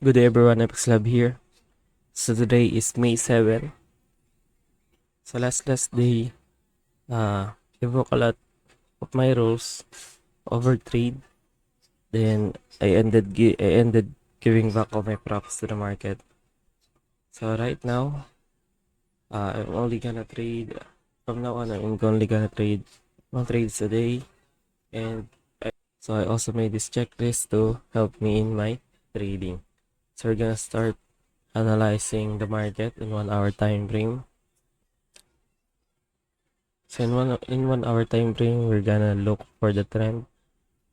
Good day everyone, Epic Lab here. So today is May 7. So last day, I broke a lot of my rules over trade. Then I ended giving back all my props to the market. So right now, I'm only gonna trade from now on. I'm only gonna trade 1 trades a day, and so I also made this checklist to help me in my trading. So we're gonna start analyzing the market in 1 hour time frame. So in 1 hour time frame, we're gonna look for the trend.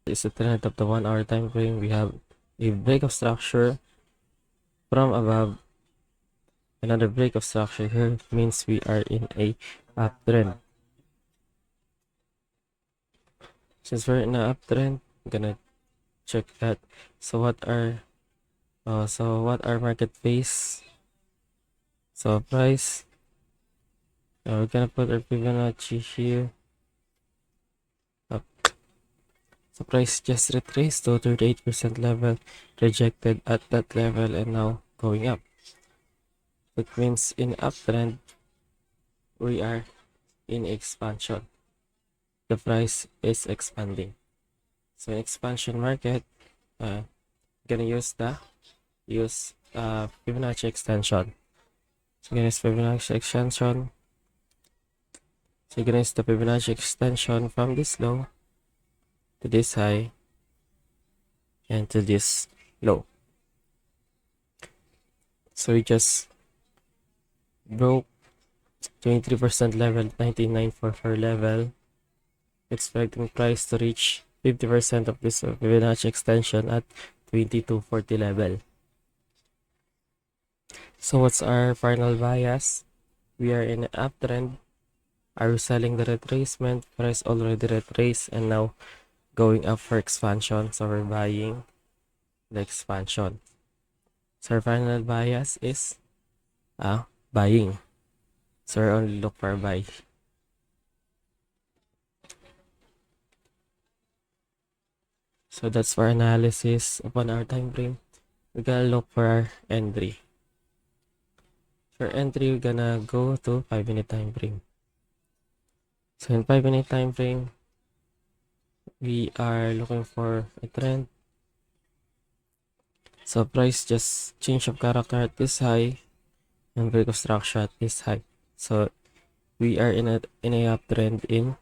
It's the trend of the 1 hour time frame. We have a break of structure from above. Another break of structure here means we are in a uptrend. Since we're in an uptrend, I'm gonna check that. So what our market face? So price. We're gonna put our Fibonacci here. Up. So price just retraced to 38% level, rejected at that level, and now going up. That means in uptrend, we are in expansion. The price is expanding. So in expansion market, gonna use Fibonacci extension. So gonna use Fibonacci extension. So gonna use the Fibonacci extension from this low to this high and to this low. So we just broke 23% level, 19,944 level, expecting price to reach 50% of this Fibonacci extension at 2240 level. So what's our final bias? We are in an uptrend. Are we selling the retracement? Price already retraced and now going up for expansion. So we're buying the expansion. So our final bias is buying. So we only look for buy. So that's for analysis upon our time frame. We're gonna look for our entry. For entry, we're gonna go to 5-minute time frame. So in 5-minute time frame, we are looking for a trend. So price just change of character at this high and break of structure at this high. So we are in a uptrend in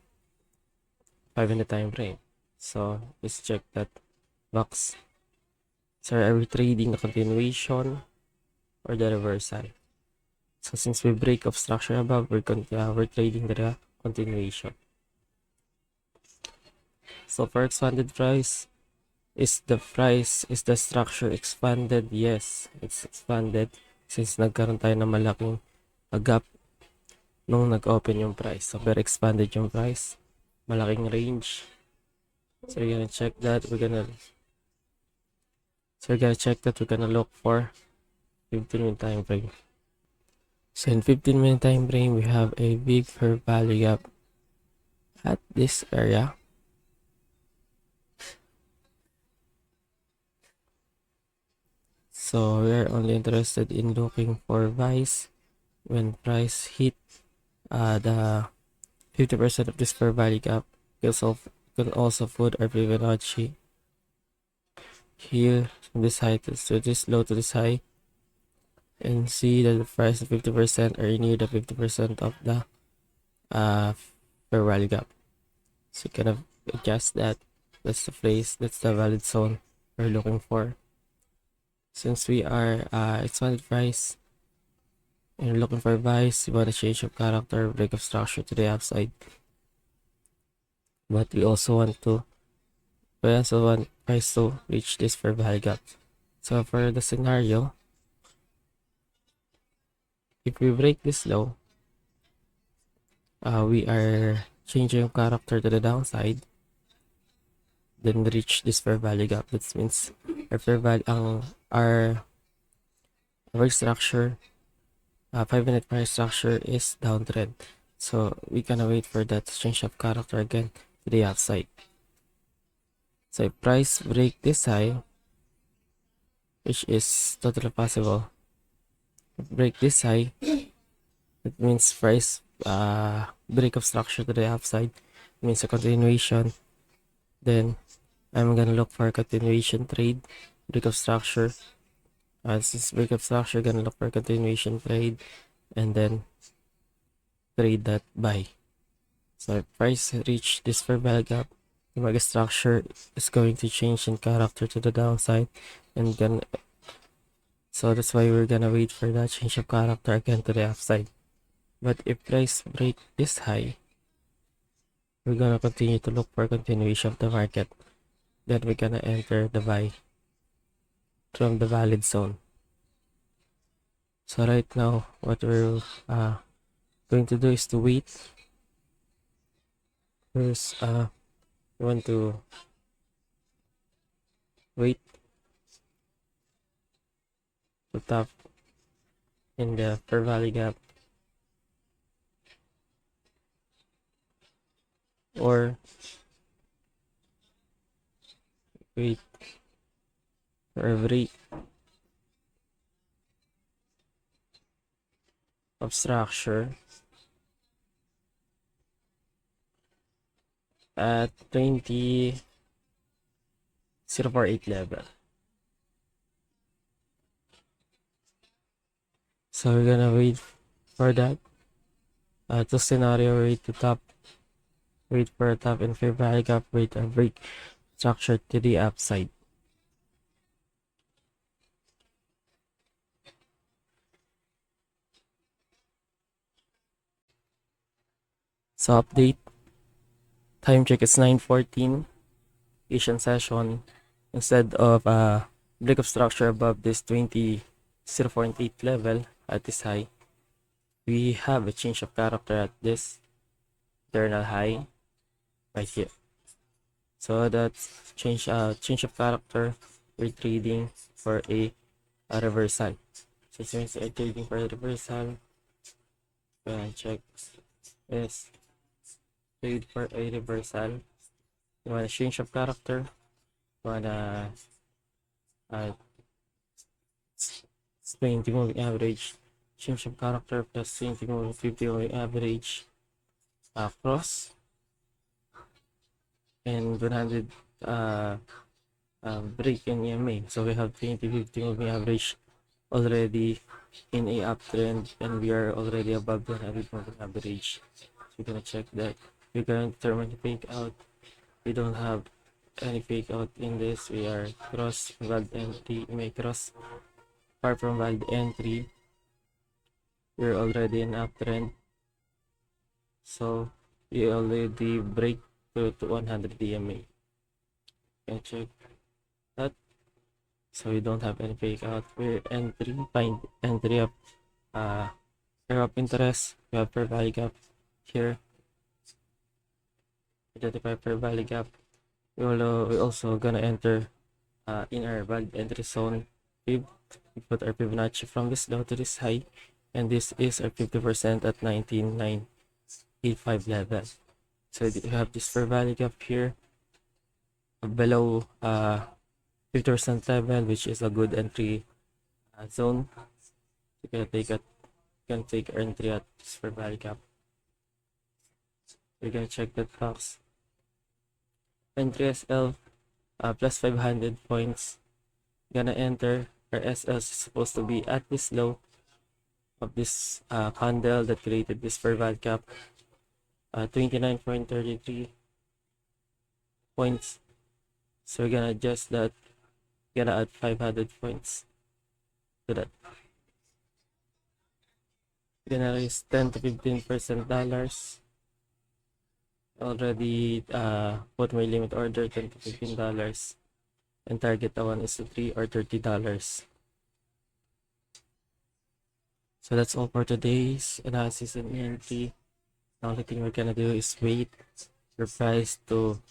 5-minute time frame. So let's check that box. So are we trading the continuation or the reversal? So since we break of structure above, we're trading the continuation. So for expanded price, is the structure expanded? Yes, it's expanded since nagkaroon tayo ng malaking gap nung nag-open yung price. So very expanded yung price, malaking range. So we're gonna check that. We're gonna look for 15-minute time frame. So in 15-minute time frame, we have a big fair value gap at this area. So we are only interested in looking for buys when price hit the 50% of this fair value gap. Could also put our Fibonacci here from this high to this low to this high, and see that the price of 50% are near the 50% of the fair value gap. So kind of adjust that. That's the place, that's the valid zone we're looking for. Since we are expanded price and looking for buys, we want to change of character, break of structure to the upside. But we also want price to reach this fair value gap. So for the scenario, if we break this low, we are changing character to the downside, then reach this fair value gap. That means our fair value, our structure, 5-minute price structure is downtrend. So we gonna wait for that change of character again to the upside. So if price break this high, which is totally possible. Break this high, it means price break of structure to the upside, it means a continuation. Then I'm gonna look for a continuation trade, break of structure. Since break of structure, gonna look for a continuation trade, and then trade that buy. So if price reach this fair value gap, the mega structure is going to change in character to the downside, and then so that's why we're gonna wait for that change of character again to the upside. But if price break this high, we're gonna continue to look for continuation of the market. Then we're gonna enter the buy from the valid zone. So right now, what we're going to do is to wait. First, we want to wait to tap in the fair value gap, or wait for every of structure at 20.048 level. So we're gonna wait for that. To scenario, wait to top, wait for a top in fair value gap, wait a break structure to the upside. So update, time check is 9:14 Asian session. Instead of break of structure above this 20.048 level at this high, we have a change of character at this internal high right here. So that's change of character. We're trading for a reversal. So since we're trading for a reversal, check is trade for a reversal. You want a change of character, you want a 20 moving average, change of character plus 20 moving 50 moving average, cross, and 100 break in EMA. So we have 20-50 moving average already in a uptrend, and we are already above the 100 moving average. So we're gonna check that. We're gonna determine the fake out. We don't have any fake out in this. We are cross valid entry, EMA cross, far from valid entry. We're already in uptrend, so we already break to 100 DMA. Can check that. So we don't have any fake out. We're entry, find entry up, pair of interest. We have fair value gap here. Identify fair value gap. We also gonna enter in our valid entry zone. We put our Fibonacci from this low to this high, and this is our 50% at 19.985 level. So we have this fair value gap here below 50% level, which is a good entry zone. You can take entry at this fair value gap. We're gonna check that box. Entry SL plus 500 points. Gonna enter. Our SL is supposed to be at this low of this candle that created this fair value gap. 29.33 points. So we're gonna adjust that. Gonna add 500 points to that. We're gonna raise 10 to 15% dollars. Already put my limit order $10 to $15, and target the 1:3 or $30. So that's all for today's analysis and entry. The only thing we're gonna do is wait for price to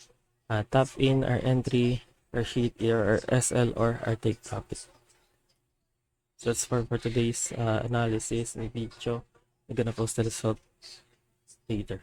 tap in our entry, or hit either our SL or our take profit. So that's for today's analysis and video. I'm gonna post the result later.